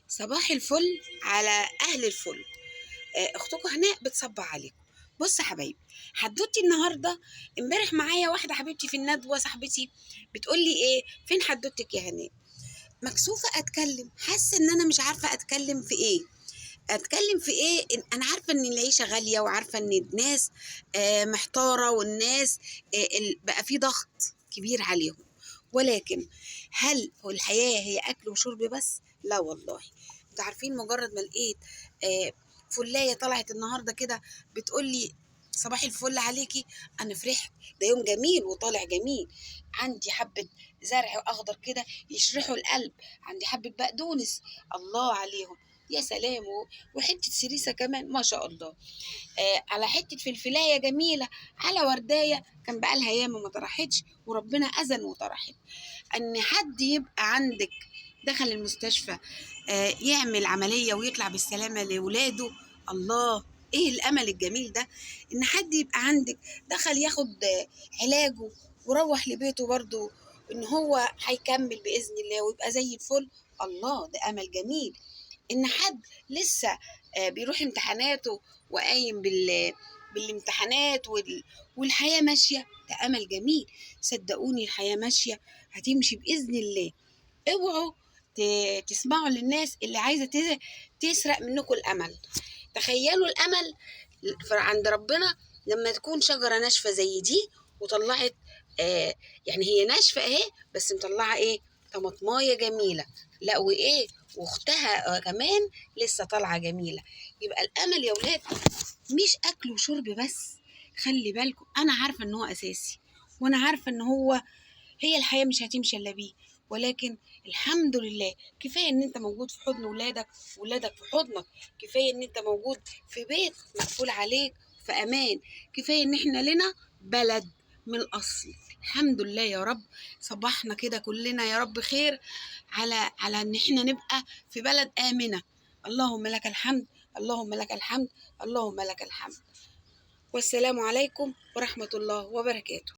صباح الفل على أهل الفل. أختكم هناء بتصبح عليكم. بص يا حبايبي، حدوتي النهارده. امبارح معايا واحدة حبيبتي في الندوة، صاحبتي بتقول لي إيه، فين حدوتك يا هناء؟ مكسوفة أتكلم، حاسة إن أنا مش عارفة أتكلم في إيه. أتكلم في إيه؟ أنا عارفة إن العيشة غالية، وعارفة إن الناس محتارة، والناس بقى في ضغط كبير عليهم. ولكن هل هو الحياة هي أكل وشرب بس؟ لا والله. انتوا عارفين، مجرد ما لقيت آه، فلاية طلعت النهاردة كده بتقول لي صباح الفل عليكي، أنا فرحت. ده يوم جميل وطالع جميل. عندي حبة زرع أخضر كده يشرحوا القلب، عندي حبة بقدونس، الله عليهم، يا سلام. وحتة سريسة كمان ما شاء الله. على حتة فلفلاية جميلة، على ورداية كان بقالها ياما ما طرحتش وربنا أذن وطرحت. ان حد يبقى عندك دخل المستشفى يعمل عملية ويطلع بالسلامة لولاده، الله، ايه الامل الجميل ده. ان حد يبقى عندك دخل ياخد علاجه وروح لبيته برضه، ان هو هيكمل باذن الله ويبقى زي الفل، الله، ده امل جميل. ان حد لسه بيروح امتحاناته وقايم بالامتحانات والحياة ماشية، ده أمل جميل. صدقوني الحياة ماشية، هتمشي بإذن الله. اوعوا تسمعوا للناس اللي عايزة تسرق منكم الأمل. تخيلوا الأمل عند ربنا لما تكون شجرة ناشفة زي دي وطلعت يعني هي ناشفة اهي، بس مطلعة ايه، طماطماية جميلة. لا وايه، واختها كمان لسه طالعة جميلة. يبقى الأمل يا ولاد مش أكل وشرب بس. خلي بالكم، أنا عارفة إن هو أساسي، وأنا عارفة إن هو هي الحياة مش هتمشي إلا بيه. ولكن الحمد لله، كفاية إن أنت موجود في حضن ولادك، ولادك في حضنك. كفاية إن أنت موجود في بيت مقفول عليك في أمان. كفاية إن إحنا لنا بلد من الأصل. الحمد لله يا رب. صبحنا كده كلنا يا رب خير على إن إحنا نبقى في بلد آمنة. اللهم لك الحمد، اللهم لك الحمد، اللهم لك الحمد. والسلام عليكم ورحمة الله وبركاته.